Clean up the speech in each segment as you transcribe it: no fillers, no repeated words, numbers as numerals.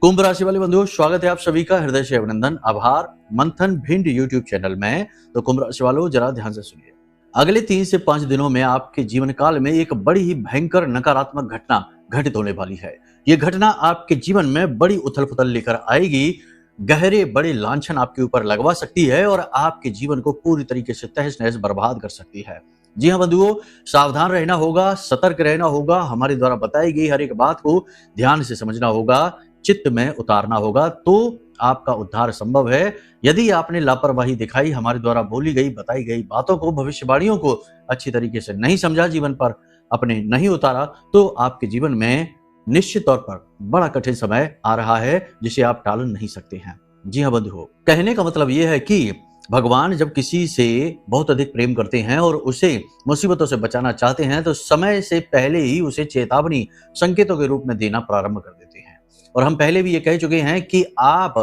कुंभ राशि वाले बंधुओं, स्वागत है आप सभी का हृदय से अभिनंदन, आभार। मंथन भिंड यूट्यूब चैनल में। तो कुंभ राशि वालों, जरा ध्यान से सुनिए। अगले 3 से 5 दिनों में आपके जीवन काल में एक बड़ी ही भयंकर नकारात्मक घटना घटित होने वाली है। ये घटना आपके जीवन में बड़ी उथल पुथल लेकर आएगी, गहरे बड़े लांछन आपके ऊपर लगवा सकती है और आपके जीवन को पूरी तरीके से तहस नहस बर्बाद कर सकती है। जी हाँ बंधुओं, सावधान रहना होगा, सतर्क रहना होगा, हमारे द्वारा बताई गई हर एक बात को ध्यान से समझना होगा, चित्त में उतारना होगा, तो आपका उद्धार संभव है। यदि आपने लापरवाही दिखाई, हमारे द्वारा बोली गई बताई गई बातों को, भविष्यवाणियों को अच्छी तरीके से नहीं समझा, जीवन पर अपने नहीं उतारा, तो आपके जीवन में निश्चित तौर पर बड़ा कठिन समय आ रहा है जिसे आप टाल नहीं सकते हैं। जी हाँ बंधुओं, कहने का मतलब यह है कि भगवान जब किसी से बहुत अधिक प्रेम करते हैं और उसे मुसीबतों से बचाना चाहते हैं तो समय से पहले ही उसे चेतावनी संकेतों के रूप में देना प्रारंभ कर देते हैं। और हम पहले भी ये कह चुके हैं कि आप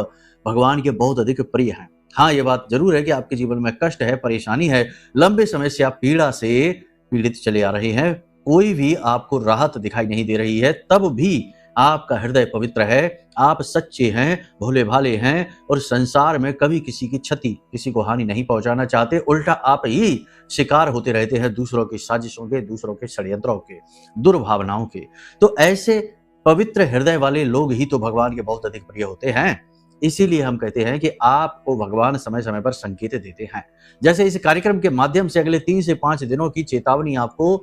भगवान के बहुत अधिक प्रिय हैं। हाँ, ये बात जरूर है कि आपके जीवन में कष्ट है, परेशानी है, लंबे समय से आप पीड़ा से पीड़ित चले आ रहे हैं, कोई भी आपको राहत दिखाई नहीं दे रही है, तब भी आपका हृदय पवित्र है, आप सच्चे हैं, भोले भाले हैं और संसार में कभी किसी की क्षति, किसी को हानि नहीं पहुंचाना चाहते। उल्टा आप ही शिकार होते रहते हैं दूसरों की साजिशों के, दूसरों के षड्यंत्रों के, दुर्भावनाओं के। तो ऐसे पवित्र हृदय वाले लोग ही तो भगवान के बहुत अधिक प्रिय होते हैं। इसीलिए हम कहते हैं कि आपको भगवान समय समय पर संकेत देते हैं। जैसे इस कार्यक्रम के माध्यम से अगले 3 से 5 दिनों की चेतावनी आपको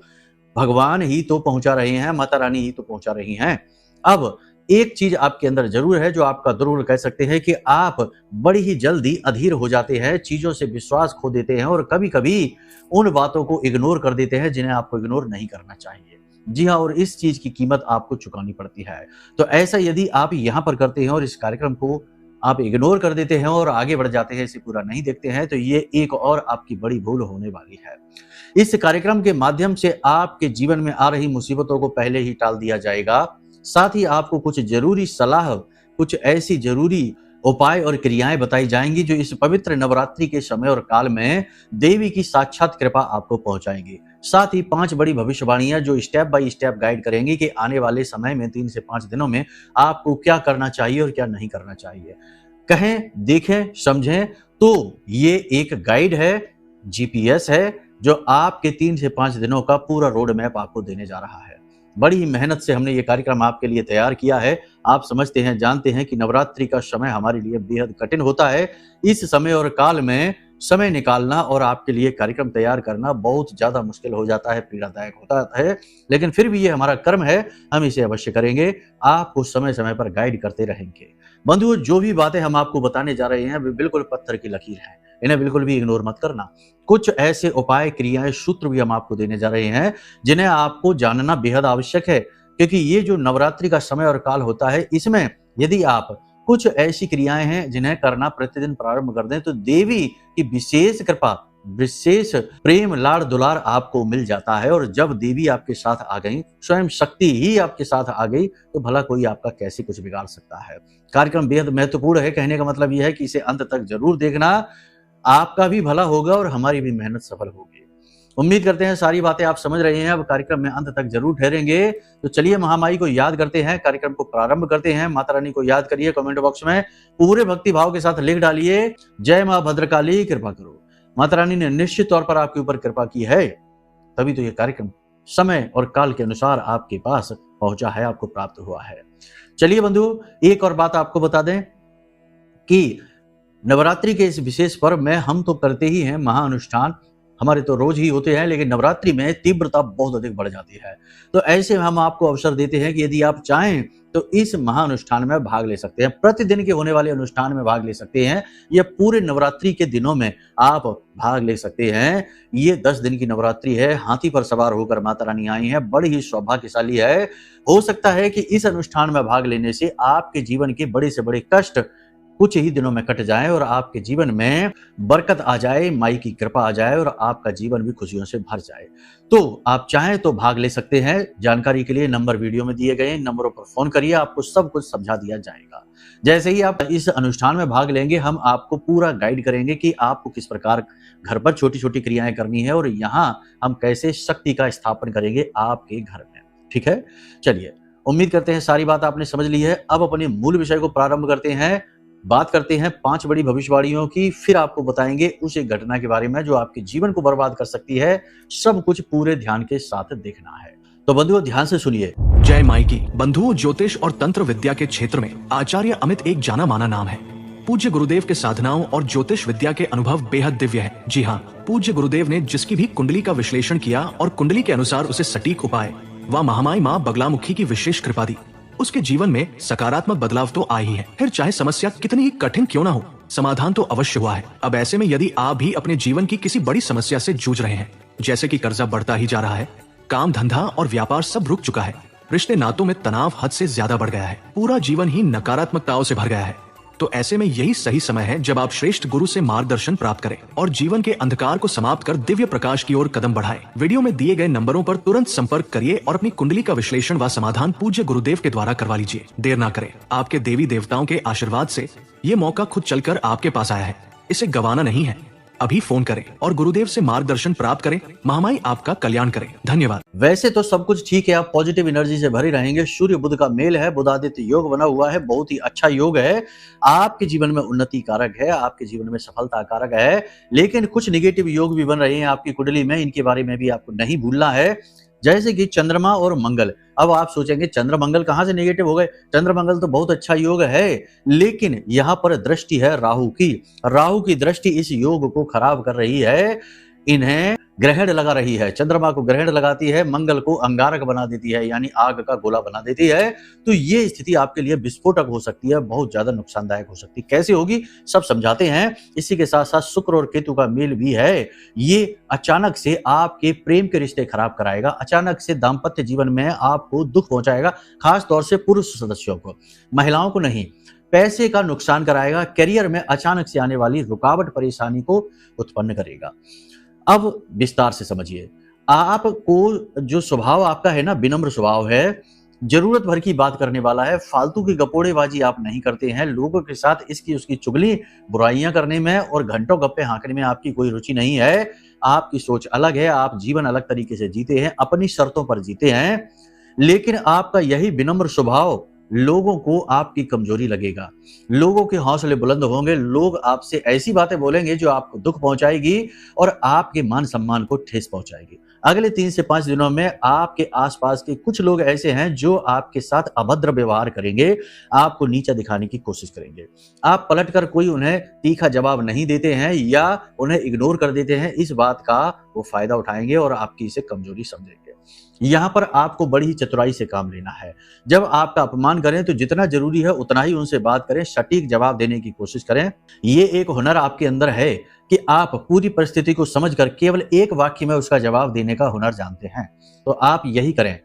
भगवान ही तो पहुंचा रहे हैं, माता रानी ही तो पहुंचा रही हैं। अब एक चीज आपके अंदर जरूर है जो आपका जरूर कह सकते हैं कि आप बड़ी ही जल्दी अधीर हो जाते हैं, चीजों से विश्वास खो देते हैं और कभी कभी उन बातों को इग्नोर कर देते हैं जिन्हें आपको इग्नोर नहीं करना चाहिए। जी हाँ, और इस चीज की कीमत आपको चुकानी पड़ती है। तो ऐसा यदि आप यहाँ पर करते हैं और इस कार्यक्रम को आप इग्नोर कर देते हैं और आगे बढ़ जाते हैं, इसे पूरा नहीं देखते हैं, तो ये एक और आपकी बड़ी भूल होने वाली है। इस कार्यक्रम के माध्यम से आपके जीवन में आ रही मुसीबतों को पहले ही टाल दिया जाएगा। साथ ही आपको कुछ जरूरी सलाह, कुछ ऐसी जरूरी उपाय और क्रियाएं बताई जाएंगी जो इस पवित्र नवरात्रि के समय और काल में देवी की साक्षात कृपा आपको पहुंचाएंगी। साथ ही 5 बड़ी भविष्यवाणियां जो स्टेप बाय स्टेप गाइड करेंगी कि आने वाले समय में 3 से 5 दिनों में आपको क्या करना चाहिए और क्या नहीं करना चाहिए। कहें, देखें, समझें तो ये एक गाइड है, जीपीएस है, जो आपके 3 से 5 दिनों का पूरा रोड मैप आपको देने जा रहा है। बड़ी ही मेहनत से हमने ये कार्यक्रम आपके लिए तैयार किया है। आप समझते हैं, जानते हैं कि नवरात्रि का समय हमारे लिए बेहद कठिन होता है। इस समय और काल में समय निकालना और आपके लिए कार्यक्रम तैयार करना बहुत ज्यादा मुश्किल हो जाता है, पीड़ादायक होता है, लेकिन फिर भी ये हमारा कर्म है, हम इसे अवश्य करेंगे। आपको समय समय पर गाइड करते रहेंगे। बंधुओं, जो भी बातें हम आपको बताने जा रहे हैं वे बिल्कुल पत्थर की लकीर है, इन्हें बिल्कुल भी इग्नोर मत करना। कुछ ऐसे उपाय, क्रियाएं, सूत्र भी हम आपको देने जा रहे हैं जिन्हें आपको जानना बेहद आवश्यक है, क्योंकि ये जो नवरात्रि का समय और काल होता है, इसमें यदि आप कुछ ऐसी क्रियाएं हैं जिन्हें करना प्रतिदिन प्रारंभ कर दें तो देवी की विशेष कृपा, विशेष प्रेम, लाड़ दुलार आपको मिल जाता है। और जब देवी आपके साथ आ गई, स्वयं शक्ति ही आपके साथ आ गई, तो भला कोई आपका कैसे कुछ बिगाड़ सकता है। कार्यक्रम बेहद महत्वपूर्ण है, कहने का मतलब यह है कि इसे अंत तक जरूर देखना, आपका भी भला होगा और हमारी भी मेहनत सफल होगी। उम्मीद करते हैं सारी बातें आप समझ रहे हैं, अब कार्यक्रम में अंत तक जरूर ठहरेंगे। तो चलिए महामाई को याद करते हैं, कार्यक्रम को प्रारंभ करते हैं। माता रानी को याद करिए, कमेंट बॉक्स में पूरे भक्ति भाव के साथ लिख डालिए, जय मां भद्रकाली कृपा करो। माता रानी ने निश्चित तौर पर आपके ऊपर कृपा की है, तभी तो ये कार्यक्रम समय और काल के अनुसार आपके पास पहुंचा है, आपको प्राप्त हुआ है। चलिए बंधु, एक और बात आपको बता दें कि नवरात्रि के इस विशेष पर्व में हम तो करते ही हैं महाअनुष्ठान, हमारे तो रोज ही होते हैं, लेकिन नवरात्रि में तीव्रता बहुत अधिक बढ़ जाती है। तो ऐसे में हम आपको अवसर देते हैं कि यदि आप चाहें तो इस महाअनुष्ठान में भाग ले सकते हैं, प्रतिदिन के होने वाले अनुष्ठान में भाग ले सकते हैं, या पूरे नवरात्रि के दिनों में आप भाग ले सकते हैं। ये 10 दिन की नवरात्रि है, हाथी पर सवार होकर माता रानी आई हैं, बड़ी ही सौभाग्यशाली है। हो सकता है कि इस अनुष्ठान में भाग लेने से आपके जीवन के बड़े से बड़े कष्ट कुछ ही दिनों में कट जाए और आपके जीवन में बरकत आ जाए, माई की कृपा आ जाए और आपका जीवन भी खुशियों से भर जाए। तो आप चाहें तो भाग ले सकते हैं। जानकारी के लिए नंबर वीडियो में दिए गए नंबरों पर फोन करिए, आपको सब कुछ समझा दिया जाएगा। जैसे ही आप इस अनुष्ठान में भाग लेंगे, हम आपको पूरा गाइड करेंगे कि आपको किस प्रकार घर पर छोटी छोटी क्रियाएं करनी है और यहाँ हम कैसे शक्ति का स्थापन करेंगे आपके घर में। ठीक है, चलिए उम्मीद करते हैं सारी बात आपने समझ ली है। अब अपने मूल विषय को प्रारंभ करते हैं। बात करते हैं 5 बड़ी भविष्यवाणियों की, फिर आपको बताएंगे उस एक घटना के बारे में जो आपके जीवन को बर्बाद कर सकती है। सब कुछ पूरे ध्यान के साथ देखना है। तो बंधुओं ध्यान से सुनिए। जय माइकी। बंधुओं, ज्योतिष और तंत्र विद्या के क्षेत्र में आचार्य अमित एक जाना माना नाम है। पूज्य गुरुदेव के साधनाओं और ज्योतिष विद्या के अनुभव बेहद दिव्य है। जी हाँ, पूज्य गुरुदेव ने जिसकी भी कुंडली का विश्लेषण किया और कुंडली के अनुसार उसे सटीक उपाय व महामाई माँ बगलामुखी की विशेष कृपा दी, उसके जीवन में सकारात्मक बदलाव तो आए ही है। फिर चाहे समस्या कितनी ही कठिन क्यों ना हो, समाधान तो अवश्य हुआ है। अब ऐसे में यदि आप भी अपने जीवन की किसी बड़ी समस्या से जूझ रहे हैं, जैसे कि कर्जा बढ़ता ही जा रहा है, काम धंधा और व्यापार सब रुक चुका है, रिश्ते नातों में तनाव हद से ज्यादा बढ़ गया है, पूरा जीवन ही नकारात्मकताओं से भर गया है, तो ऐसे में यही सही समय है जब आप श्रेष्ठ गुरु से मार्गदर्शन प्राप्त करें और जीवन के अंधकार को समाप्त कर दिव्य प्रकाश की ओर कदम बढ़ाएं। वीडियो में दिए गए नंबरों पर तुरंत संपर्क करिए और अपनी कुंडली का विश्लेषण व समाधान पूज्य गुरुदेव के द्वारा करवा लीजिए। देर ना करें, आपके देवी देवताओं के आशीर्वाद से ये मौका खुद चलकर आपके पास आया है, इसे गंवाना नहीं है। अभी फोन करें और गुरुदेव से मार्गदर्शन प्राप्त करें। महामाई आपका कल्याण करें। धन्यवाद। वैसे तो सब कुछ ठीक है, आप पॉजिटिव एनर्जी से भरे रहेंगे। सूर्य बुध का मेल है, बुधादित्य योग बना हुआ है, बहुत ही अच्छा योग है, आपके जीवन में उन्नति कारक है, आपके जीवन में सफलता कारक है। लेकिन कुछ निगेटिव योग भी बन रहे हैं आपकी कुंडली में, इनके बारे में भी आपको नहीं भूलना है। जैसे कि चंद्रमा और मंगल। अब आप सोचेंगे चंद्र मंगल कहां से नेगेटिव हो गए, चंद्र मंगल तो बहुत अच्छा योग है, लेकिन यहां पर दृष्टि है राहु की। राहु की दृष्टि इस योग को खराब कर रही है, इन्हें ग्रहण लगा रही है। चंद्रमा को ग्रहण लगाती है, मंगल को अंगारक बना देती है, यानी आग का गोला बना देती है। तो ये स्थिति आपके लिए विस्फोटक हो सकती है, बहुत ज्यादा नुकसानदायक हो सकती है। कैसे होगी सब समझाते हैं। इसी के साथ साथ शुक्र और केतु का मेल भी है, ये अचानक से आपके प्रेम के रिश्ते खराब कराएगा, अचानक से दाम्पत्य जीवन में आपको दुख पहुंचाएगा, खास तौर से पुरुष सदस्यों को, महिलाओं को नहीं। पैसे का नुकसान कराएगा, करियर में अचानक से आने वाली रुकावट परेशानी को उत्पन्न करेगा। अब विस्तार से समझिए। आपको जो स्वभाव आपका है ना, विनम्र स्वभाव है, जरूरत भर की बात करने वाला है, फालतू की गपोड़ेबाजी आप नहीं करते हैं, लोगों के साथ इसकी उसकी चुगली बुराइयां करने में और घंटों गप्पे हाँकने में आपकी कोई रुचि नहीं है। आपकी सोच अलग है, आप जीवन अलग तरीके से जीते हैं, अपनी शर्तों पर जीते हैं। लेकिन आपका यही विनम्र स्वभाव लोगों को आपकी कमजोरी लगेगा, लोगों के हौसले बुलंद होंगे, लोग आपसे ऐसी बातें बोलेंगे जो आपको दुख पहुंचाएगी और आपके मान सम्मान को ठेस पहुंचाएगी। अगले 3 से 5 दिनों में आपके आसपास के कुछ लोग ऐसे हैं जो आपके साथ अभद्र व्यवहार करेंगे, आपको नीचा दिखाने की कोशिश करेंगे। आप पलटकर कोई उन्हें तीखा जवाब नहीं देते हैं या उन्हें इग्नोर कर देते हैं, इस बात का वो फायदा उठाएंगे और आपकी इसे कमजोरी समझेंगे। यहाँ पर आपको बड़ी ही चतुराई से काम लेना है। जब आपका अपमान करें तो जितना जरूरी है उतना ही उनसे बात करें, सटीक जवाब देने की कोशिश करें। ये एक हुनर आपके अंदर है कि आप पूरी परिस्थिति को समझकर केवल एक वाक्य में उसका जवाब देने का हुनर जानते हैं। तो आप यही करें,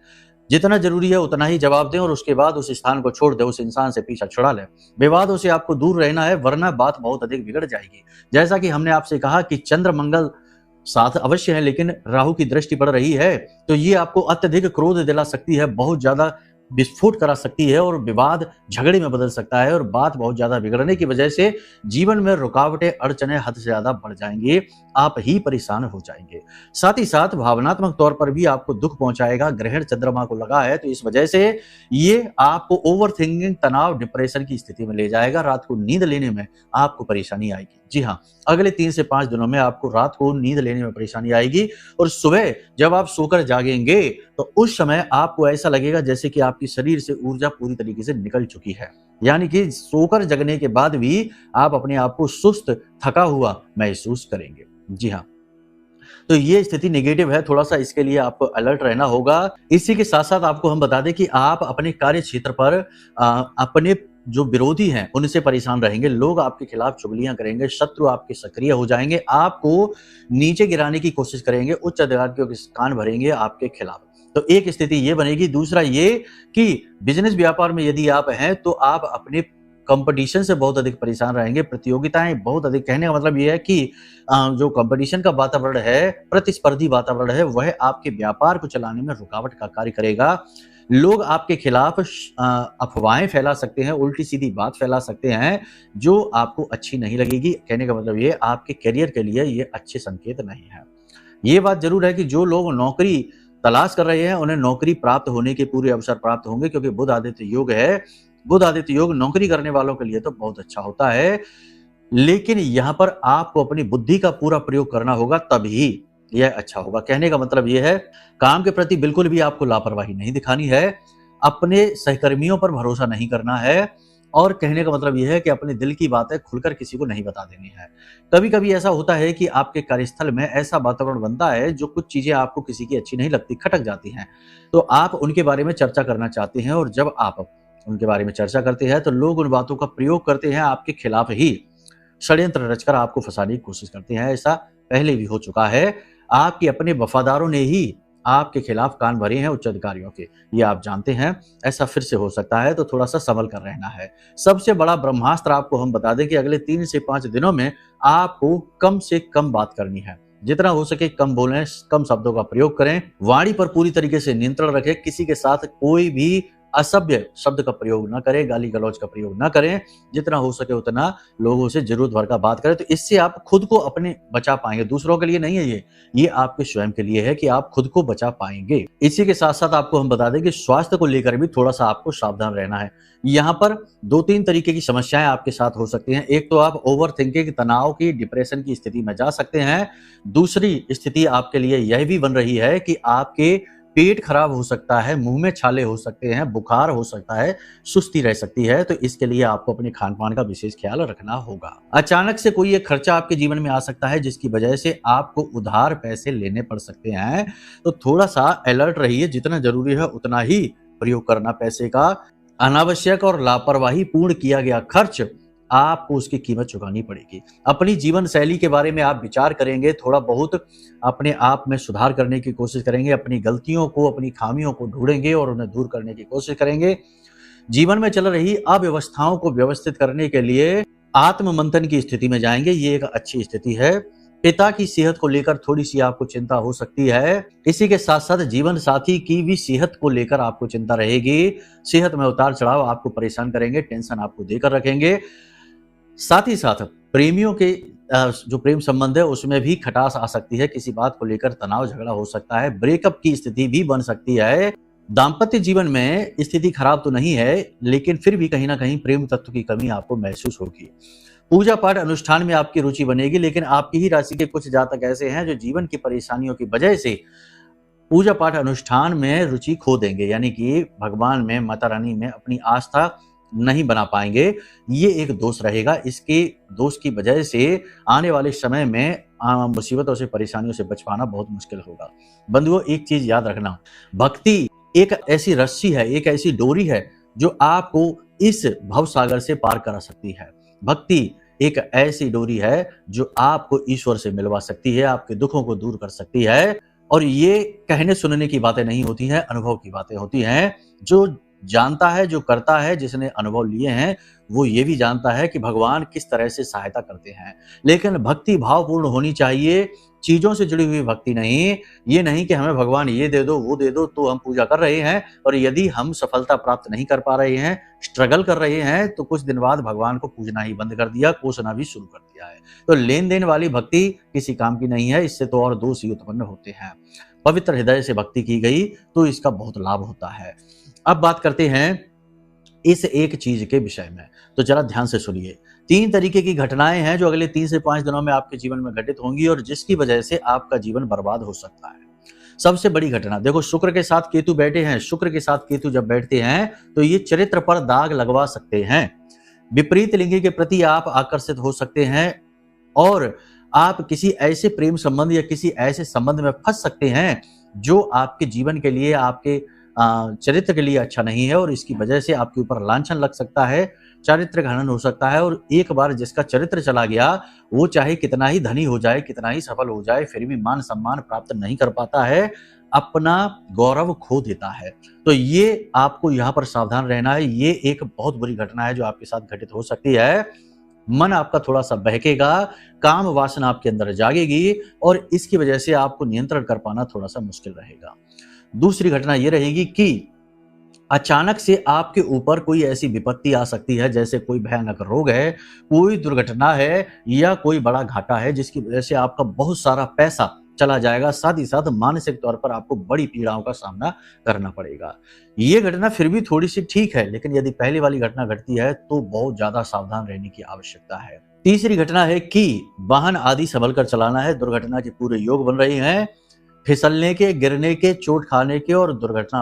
जितना जरूरी है उतना ही जवाब दें और उसके बाद उस स्थान को छोड़ दें, उस इंसान से पीछा छुड़ा लें। विवादों से आपको दूर रहना है, वरना बात बहुत अधिक बिगड़ जाएगी। जैसा कि हमने आपसे कहा कि चंद्र मंगल साथ अवश्य है, लेकिन राहु की दृष्टि पड़ रही है, तो ये आपको अत्यधिक क्रोध दिला सकती है, बहुत ज्यादा विस्फोट करा सकती है और विवाद झगड़े में बदल सकता है और बात बहुत ज्यादा बिगड़ने की वजह से जीवन में रुकावटें अड़चने हद से ज्यादा बढ़ जाएंगी, आप ही परेशान हो जाएंगे। साथ ही साथ भावनात्मक तौर पर भी आपको दुख पहुंचाएगा। ग्रहण चंद्रमा को लगा है, तो इस वजह से ये आपको ओवर थिंकिंग, तनाव, डिप्रेशन की स्थिति में ले जाएगा। रात को नींद लेने में आपको परेशानी आएगी। जी हाँ, अगले 3 से 5 दिनों में आपको रात को नींद लेने में परेशानी आएगी और सुबह जब आप सोकर जागेंगे तो उस समय आपको ऐसा लगेगा जैसे कि आपकी शरीर से ऊर्जा पूरी तरीके से निकल चुकी है, यानी कि सोकर जगने के बाद भी आप अपने आप को सुस्त, थका हुआ महसूस करेंगे। जी हाँ, तो ये स्थिति नेगेटिव है, थोड़ा सा इसके लिए आपको अलर्ट रहना होगा। इसी के साथ साथ आपको हम बता दें कि आप अपने कार्य क्षेत्र पर अपने जो विरोधी हैं उनसे परेशान रहेंगे, लोग आपके खिलाफ चुगलियां करेंगे, शत्रु आपके सक्रिय हो जाएंगे, आपको नीचे गिराने की कोशिश करेंगे, उच्च अधिकारियों के कान भरेंगे आपके खिलाफ। तो एक स्थिति ये बनेगी। दूसरा ये कि बिजनेस व्यापार में यदि आप हैं तो आप अपने कंपटीशन से बहुत अधिक परेशान रहेंगे, प्रतियोगिताएं बहुत अधिक। कहने का मतलब ये है कि जो कंपटीशन का वातावरण है, प्रतिस्पर्धी वातावरण है, वह आपके व्यापार को चलाने में रुकावट का कार्य करेगा। लोग आपके खिलाफ अफवाहें फैला सकते हैं, उल्टी सीधी बात फैला सकते हैं जो आपको अच्छी नहीं लगेगी। कहने का मतलब ये आपके करियर के लिए ये अच्छे संकेत नहीं है। ये बात जरूर है कि जो लोग नौकरी तलाश कर रहे हैं उन्हें नौकरी प्राप्त होने के पूरे अवसर प्राप्त होंगे, क्योंकि बुध आदित्य योग है। बुध आदित्य योग नौकरी करने वालों के लिए तो बहुत अच्छा होता है, लेकिन यहाँ पर आपको अपनी बुद्धि का पूरा प्रयोग करना होगा, तभी यह अच्छा होगा। कहने का मतलब यह है, काम के प्रति बिल्कुल भी आपको लापरवाही नहीं दिखानी है, अपने सहकर्मियों पर भरोसा नहीं करना है, और कहने का मतलब यह है कि अपने दिल की बातें खुलकर किसी को नहीं बता देनी है। कभी कभी ऐसा होता है कि आपके कार्यस्थल में ऐसा वातावरण बनता है जो कुछ चीजें आपको किसी की अच्छी नहीं लगती, खटक जाती हैं, तो आप उनके बारे में चर्चा करना चाहते हैं, और जब आप उनके बारे में चर्चा करते हैं तो लोग उन बातों का प्रयोग करते हैं, आपके खिलाफ ही षड्यंत्र रचकर आपको फंसाने की कोशिश करते हैं। ऐसा पहले भी हो चुका है। आपके अपने वफादारों ने ही आपके खिलाफ कान भरे हैं उच्च अधिकारियों के, ये आप जानते हैं। ऐसा फिर से हो सकता है, तो थोड़ा सा संभल कर रहना है। सबसे बड़ा ब्रह्मास्त्र आपको हम बता दें कि अगले 3 से 5 दिनों में आपको कम से कम बात करनी है, जितना हो सके कम बोलें, कम शब्दों का प्रयोग करें, वाणी पर पूरी तरीके से नियंत्रण रखें, किसी के साथ कोई भी असभ्य शब्द का प्रयोग ना करें, गाली गलौज का प्रयोग ना करें, जितना हो सके उतना लोगों से जरूरत भर का बात करें। तो इससे आप खुद को अपने बचा पाएंगे, दूसरों के लिए नहीं है ये आपके स्वयं के लिए है कि आप खुद को बचा पाएंगे। इसी के साथ साथ आपको हम बता दें कि स्वास्थ्य को लेकर भी थोड़ा सा आपको सावधान रहना है। यहाँ पर 2-3 तरीके की समस्याएं आपके साथ हो सकती हैं। एक तो आप ओवर थिंकिंग, तनाव की, डिप्रेशन की स्थिति में जा सकते हैं। दूसरी स्थिति आपके लिए यह भी बन रही है कि आपके पेट खराब हो सकता है, मुंह में छाले हो सकते हैं, बुखार हो सकता है, सुस्ती रह सकती है। तो इसके लिए आपको अपने खान पान का विशेष ख्याल रखना होगा। अचानक से कोई एक खर्चा आपके जीवन में आ सकता है, जिसकी वजह से आपको उधार पैसे लेने पड़ सकते हैं। तो थोड़ा सा अलर्ट रहिए, जितना जरूरी है उतना ही प्रयोग करना पैसे का। अनावश्यक और लापरवाही पूर्ण किया गया खर्च, आपको उसकी कीमत चुकानी पड़ेगी। अपनी जीवन शैली के बारे में आप विचार करेंगे, थोड़ा बहुत अपने आप में सुधार करने की कोशिश करेंगे, अपनी गलतियों को, अपनी खामियों को ढूंढेंगे और उन्हें दूर करने की कोशिश करेंगे। जीवन में चल रही अव्यवस्थाओं को व्यवस्थित करने के लिए आत्म मंथन की स्थिति में जाएंगे, ये एक अच्छी स्थिति है। पिता की सेहत को लेकर थोड़ी सी आपको चिंता हो सकती है। इसी के साथ साथ जीवन साथी की भी सेहत को लेकर आपको चिंता रहेगी। सेहत में उतार चढ़ाव आपको परेशान करेंगे, टेंशन आपको देकर रखेंगे। साथ ही साथ प्रेमियों के जो प्रेम संबंध है उसमें भी खटास आ सकती है, किसी बात को लेकर तनाव झगड़ा हो सकता है, ब्रेकअप की स्थिति भी बन सकती है। दाम्पत्य जीवन में स्थिति खराब तो नहीं है, लेकिन फिर भी कहीं ना कहीं प्रेम तत्व की कमी आपको महसूस होगी। पूजा पाठ अनुष्ठान में आपकी रुचि बनेगी, लेकिन आपकी ही राशि के कुछ जातक ऐसे हैं जो जीवन की परेशानियों की वजह से पूजा पाठ अनुष्ठान में रुचि खो देंगे, यानी कि भगवान में, माता रानी में अपनी आस्था नहीं बना पाएंगे। ये एक दोष रहेगा। इसके दोष की वजह से आने वाले समय में मुसीबतों से, परेशानियों से बच पाना बहुत मुश्किल होगा। बंधुओं, एक चीज याद रखना, भक्ति एक ऐसी रस्सी है, एक ऐसी डोरी है जो आपको इस भवसागर से पार करा सकती है। भक्ति एक ऐसी डोरी है जो आपको ईश्वर से मिलवा सकती है, आपके दुखों को दूर कर सकती है। और ये कहने सुनने की बातें नहीं होती हैं, अनुभव की बातें होती हैं। जो जानता है, जो करता है, जिसने अनुभव लिए हैं, वो ये भी जानता है कि भगवान किस तरह से सहायता करते हैं। लेकिन भक्ति भावपूर्ण होनी चाहिए, चीजों से जुड़ी हुई भक्ति नहीं। ये नहीं कि हमें भगवान ये दे दो, वो दे दो, तो हम पूजा कर रहे हैं, और यदि हम सफलता प्राप्त नहीं कर पा रहे हैं, स्ट्रगल कर रहे हैं, तो कुछ दिन बाद भगवान को पूजना ही बंद कर दिया, कोसना भी शुरू कर दिया है। तो लेन देन वाली भक्ति किसी काम की नहीं है, इससे तो और दोष ही उत्पन्न होते हैं। पवित्र हृदय से भक्ति की गई तो इसका बहुत लाभ होता है। अब बात करते हैं इस एक चीज के विषय में, तो जरा ध्यान से सुनिए। 3 तरीके की घटनाएं हैं जो अगले 3 से 5 दिनों में आपके जीवन में घटित होंगी और जिसकी वजह से आपका जीवन बर्बाद हो सकता है। सबसे बड़ी घटना देखो, शुक्र के साथ केतु बैठे हैं। शुक्र के साथ केतु जब बैठते हैं तो ये चरित्र पर दाग लगवा सकते हैं। विपरीत लिंगी के प्रति आप आकर्षित हो सकते हैं और आप किसी ऐसे प्रेम संबंध या किसी ऐसे संबंध में फंस सकते हैं जो आपके जीवन के लिए, आपके चरित्र के लिए अच्छा नहीं है, और इसकी वजह से आपके ऊपर लांछन लग सकता है, चारित्र हनन हो सकता है। और एक बार जिसका चरित्र चला गया, वो चाहे कितना ही धनी हो जाए, कितना ही सफल हो जाए, फिर भी मान सम्मान प्राप्त नहीं कर पाता है, अपना गौरव खो देता है। तो ये आपको यहाँ पर सावधान रहना है। ये एक बहुत बुरी घटना है जो आपके साथ घटित हो सकती है। मन आपका थोड़ा सा बहकेगा, काम वासना आपके अंदर जागेगी और इसकी वजह से आपको नियंत्रण कर पाना थोड़ा सा मुश्किल रहेगा। दूसरी घटना यह रहेगी कि अचानक से आपके ऊपर कोई ऐसी विपत्ति आ सकती है, जैसे कोई भयानक रोग है, कोई दुर्घटना है या कोई बड़ा घाटा है, जिसकी वजह से आपका बहुत सारा पैसा चला जाएगा, साथ ही साथ मानसिक तौर पर आपको बड़ी पीड़ाओं का सामना करना पड़ेगा। ये घटना फिर भी थोड़ी सी ठीक है, लेकिन यदि पहले वाली घटना घटती है तो बहुत ज्यादा सावधान रहने की आवश्यकता है। तीसरी घटना है कि वाहन आदि संभल कर चलाना है। दुर्घटना के पूरे योग बन रहे हैं, फिसलने के, गिरने के, चोट खाने के और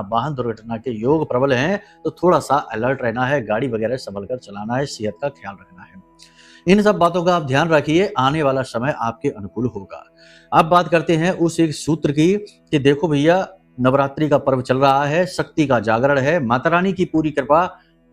वाहन दुर्घटना के योग प्रबल हैं, तो थोड़ा सा अलर्ट रहना है, गाड़ी वगैरह संभल कर चलाना है, सेहत का ख्याल रखना है। इन सब बातों का आप ध्यान रखिए, आने वाला समय आपके अनुकूल होगा। अब बात करते हैं उस एक सूत्र की कि देखो भैया, नवरात्रि का पर्व चल रहा है, शक्ति का जागरण है, माता रानी की पूरी कृपा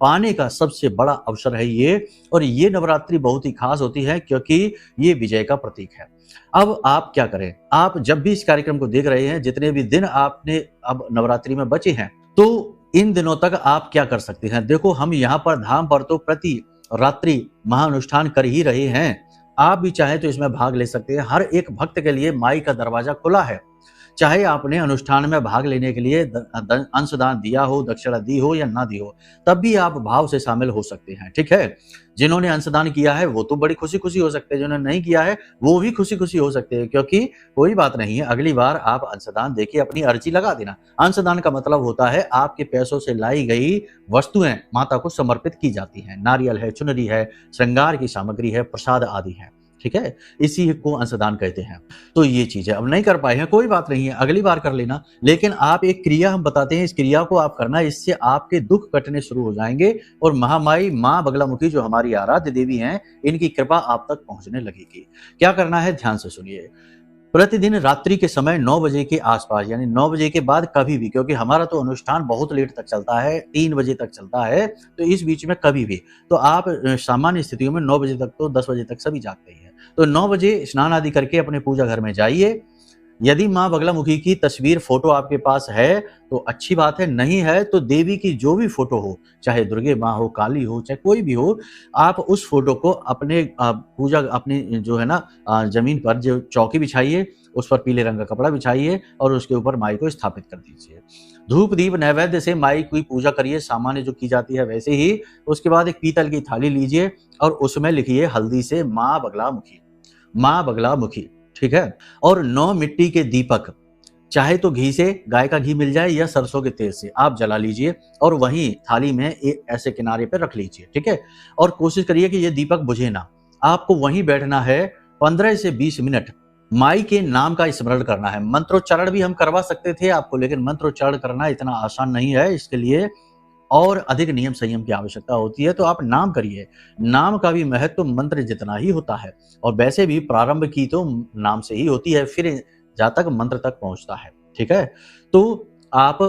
पाने का सबसे बड़ा अवसर है ये, और ये नवरात्रि बहुत ही खास होती है क्योंकि ये विजय का प्रतीक है। अब आप क्या करें, आप जब भी इस कार्यक्रम को देख रहे हैं, जितने भी दिन आपने अब नवरात्रि में बचे हैं, तो इन दिनों तक आप क्या कर सकते हैं। देखो, हम यहाँ पर धाम पर तो प्रति रात्रि महाअनुष्ठान कर ही रहे हैं, आप भी चाहे तो इसमें भाग ले सकते हैं। हर एक भक्त के लिए माई का दरवाजा खुला है, चाहे आपने अनुष्ठान में भाग लेने के लिए अंशदान दिया हो, दक्षिणा दी हो या ना दी हो, तब भी आप भाव से शामिल हो सकते हैं। ठीक है, जिन्होंने अंशदान किया है वो तो बड़ी खुशी खुशी हो सकते हैं, जिन्होंने नहीं किया है वो भी खुशी खुशी हो सकते हैं, क्योंकि कोई बात नहीं है, अगली बार आप अंशदान देखिए, अपनी अर्जी लगा देना। अंशदान का मतलब होता है आपके पैसों से लाई गई वस्तुएं माता को समर्पित की जाती हैं। नारियल है, चुनरी है, श्रृंगार की सामग्री है, प्रसाद आदि है। ठीक है, इसी को अंशदान कहते हैं। तो ये चीज है, अब नहीं कर पाए हैं कोई बात नहीं है, अगली बार कर लेना, लेकिन आप एक क्रिया हम बताते हैं, इस क्रिया को आप करना, इससे आपके दुख कटने शुरू हो जाएंगे और महामाई माँ बगलामुखी जो हमारी आराध्य देवी हैं, इनकी कृपा आप तक पहुंचने लगेगी। क्या करना है, ध्यान से सुनिए। प्रतिदिन रात्रि के समय 9 बजे के आसपास, यानी 9 बजे के बाद कभी भी, क्योंकि हमारा तो अनुष्ठान बहुत लेट तक चलता है, 3 बजे तक चलता है, तो इस बीच में कभी भी, तो आप सामान्य स्थितियों में 9 बजे तक, तो 10 बजे तक सभी जागते ही हैं, तो 9 बजे स्नान आदि करके अपने पूजा घर में जाइए। यदि माँ बगलामुखी की तस्वीर फोटो आपके पास है तो अच्छी बात है, नहीं है तो देवी की जो भी फोटो हो, चाहे दुर्गे माँ हो, काली हो, चाहे कोई भी हो, आप उस फोटो को अपने पूजा, अपनी जो है ना जमीन पर जो चौकी बिछाइए, उस पर पीले रंग का कपड़ा बिछाइए और उसके ऊपर माई को स्थापित कर दीजिए। धूप दीप नैवेद्य से माई की पूजा करिए, सामान्य जो की जाती है वैसे ही। उसके बाद एक पीतल की थाली लीजिए और उसमें लिखिए हल्दी से माँ बगलामुखी, माँ बगलामुखी। ठीक है, और 9 मिट्टी के दीपक, चाहे तो घी से, गाय का घी मिल जाए या सरसों के तेल से, आप जला लीजिए और वहीं थाली में एक ऐसे किनारे पर रख लीजिए। ठीक है, और कोशिश करिए कि ये दीपक बुझे ना। आपको वहीं बैठना है, 15 से 20 मिनट माई के नाम का स्मरण करना है। मंत्रोच्चारण भी हम करवा सकते थे आपको, लेकिन मंत्रोच्चारण करना इतना आसान नहीं है, इसके लिए और अधिक नियम संयम की आवश्यकता होती है। तो आप नाम करिए, नाम का भी महत्व तो मंत्र जितना ही होता है, और वैसे भी प्रारंभ की तो नाम से ही होती है, फिर जहाँ तक मंत्र तक पहुंचता है। ठीक है, तो आप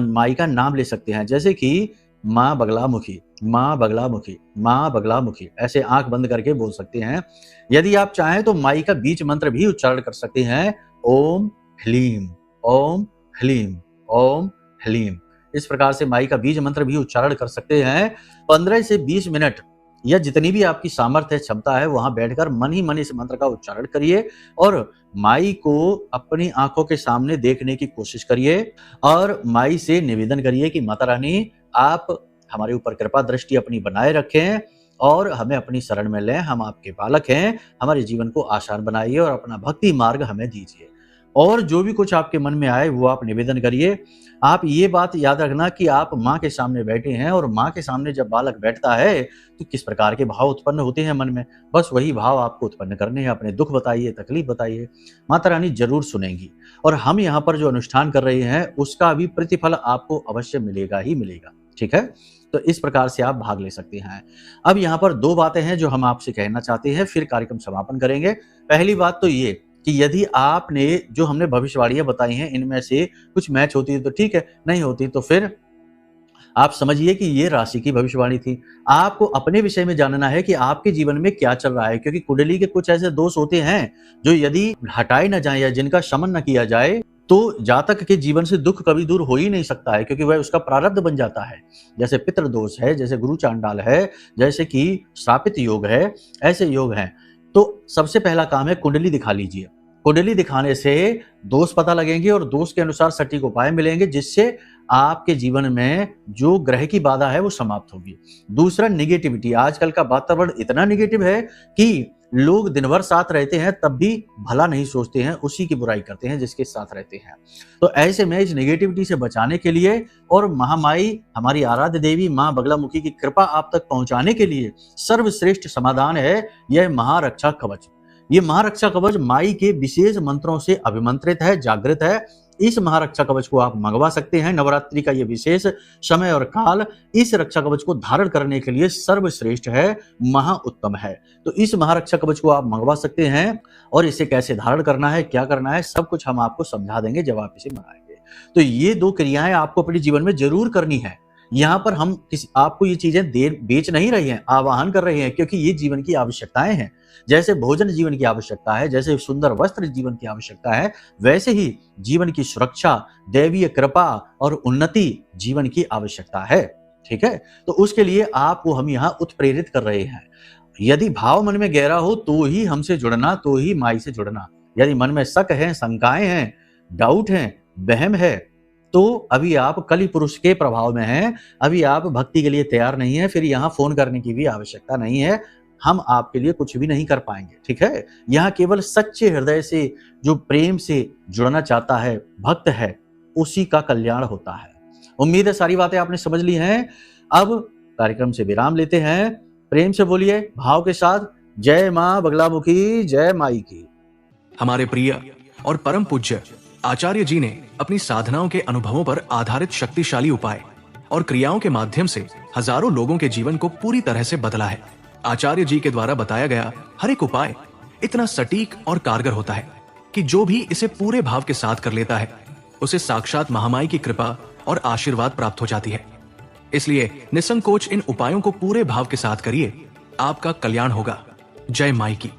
माई का नाम ले सकते हैं, जैसे कि माँ बगलामुखी, माँ बगलामुखी, माँ बगलामुखी, ऐसे आंख बंद करके बोल सकते हैं। यदि आप चाहें तो माई का बीज मंत्र भी उच्चारण कर सकते हैं, ओम ह्लीम, ओम ह्लीम, ओम ह्लीम। इस प्रकार से माई का बीज मंत्र भी उच्चारण कर सकते हैं। 15 से 20 मिनट या जितनी भी आपकी सामर्थ्य क्षमता है, वहां बैठकर मन ही मन इस मंत्र का उच्चारण करिए और माई को अपनी आंखों के सामने देखने की कोशिश करिए और माई से निवेदन करिए कि माता रानी, आप हमारे ऊपर कृपा दृष्टि अपनी बनाए रखें और हमें अपनी शरण में लें, हम आपके बालक हैं, हमारे जीवन को आसान बनाइए और अपना भक्ति मार्ग हमें दीजिए। और जो भी कुछ आपके मन में आए वो आप निवेदन करिए। आप ये बात याद रखना कि आप माँ के सामने बैठे हैं, और माँ के सामने जब बालक बैठता है तो किस प्रकार के भाव उत्पन्न होते हैं मन में, बस वही भाव आपको उत्पन्न करने हैं। अपने दुख बताइए, तकलीफ बताइए, माता रानी जरूर सुनेंगी, और हम यहाँ पर जो अनुष्ठान कर रहे हैं उसका भी प्रतिफल आपको अवश्य मिलेगा ही मिलेगा। ठीक है, तो इस प्रकार से आप भाग ले सकते हैं। अब यहाँ पर 2 बातें हैं जो हम आपसे कहना चाहते हैं, फिर कार्यक्रम समापन करेंगे। पहली बात तो ये कि यदि आपने जो हमने भविष्यवाणियां बताई हैं इनमें से कुछ मैच होती है तो ठीक है, नहीं होती तो फिर आप समझिए कि ये राशि की भविष्यवाणी थी। आपको अपने विषय में जानना है कि आपके जीवन में क्या चल रहा है, क्योंकि कुंडली के कुछ ऐसे दोष होते हैं जो यदि हटाए न जाए या जिनका शमन न किया जाए तो जातक के जीवन से दुख कभी दूर हो ही नहीं सकता है, क्योंकि वह उसका प्रारब्ध बन जाता है। जैसे पितृ दोष है, जैसे गुरु चांडाल है, जैसे कि श्रापित योग है, ऐसे योग हैं। तो सबसे पहला काम है कुंडली दिखा लीजिए। कुंडली दिखाने से दोष पता लगेंगे और दोष के अनुसार सटीक उपाय मिलेंगे, जिससे आपके जीवन में जो ग्रह की बाधा है वो समाप्त होगी। दूसरा, निगेटिविटी। आजकल का वातावरण इतना निगेटिव है कि लोग दिन भर साथ रहते हैं तब भी भला नहीं सोचते हैं, उसी की बुराई करते हैं जिसके साथ रहते हैं। तो ऐसे में इस नेगेटिविटी से बचाने के लिए और महामाई हमारी आराध्य देवी माँ बगलामुखी की कृपा आप तक पहुंचाने के लिए सर्वश्रेष्ठ समाधान है यह महारक्षा कवच। ये महारक्षा कवच माई के विशेष मंत्रों से अभिमंत्रित है, जागृत है। इस महारक्षा कवच को आप मंगवा सकते हैं। नवरात्रि का ये विशेष समय और काल इस रक्षा कवच को धारण करने के लिए सर्वश्रेष्ठ है, महा उत्तम है। तो इस महारक्षा कवच को आप मंगवा सकते हैं और इसे कैसे धारण करना है, क्या करना है, सब कुछ हम आपको समझा देंगे जब आप इसे मंगाएंगे। तो ये 2 क्रियाएं आपको अपने जीवन में जरूर करनी है। यहाँ पर हम आपको ये चीजें बेच नहीं रहे हैं, आवाहन कर रहे हैं, क्योंकि ये जीवन की आवश्यकताएं हैं। जैसे भोजन जीवन की आवश्यकता है, जैसे सुंदर वस्त्र जीवन की आवश्यकता है, वैसे ही जीवन की सुरक्षा, दैवीय कृपा और उन्नति जीवन की आवश्यकता है। ठीक है, तो उसके लिए आपको हम यहाँ उत्प्रेरित कर रहे हैं। यदि भाव मन में गहरा हो तो ही हमसे जुड़ना, तो ही माई से जुड़ना। यदि मन में शक है, शंकाएं हैं, डाउट है, वहम है, तो अभी आप कली पुरुष के प्रभाव में हैं, अभी आप भक्ति के लिए तैयार नहीं है, फिर यहाँ फोन करने की भी आवश्यकता नहीं है। हम आपके लिए कुछ भी नहीं कर पाएंगे। ठीक है, यहाँ केवल सच्चे हृदय से जो प्रेम से जुड़ना चाहता है, भक्त है, उसी का कल्याण होता है। उम्मीद है सारी बातें आपने समझ ली हैं। अब कार्यक्रम से विराम लेते हैं। प्रेम से बोलिए भाव के साथ, जय मां बगलामुखी, जय माई की। हमारे प्रिय और परम पूज्य आचार्य जी ने अपनी साधनाओं के अनुभवों पर आधारित शक्तिशाली उपाय और क्रियाओं के माध्यम से हजारों लोगों के जीवन को पूरी तरह से बदला है। आचार्य जी के द्वारा बताया गया हर एक उपाय इतना सटीक और कारगर होता है कि जो भी इसे पूरे भाव के साथ कर लेता है, उसे साक्षात महामाई की कृपा और आशीर्वाद प्राप्त हो जाती है। इसलिए निसंकोच इन उपायों को पूरे भाव के साथ करिए, आपका कल्याण होगा। जय माई की।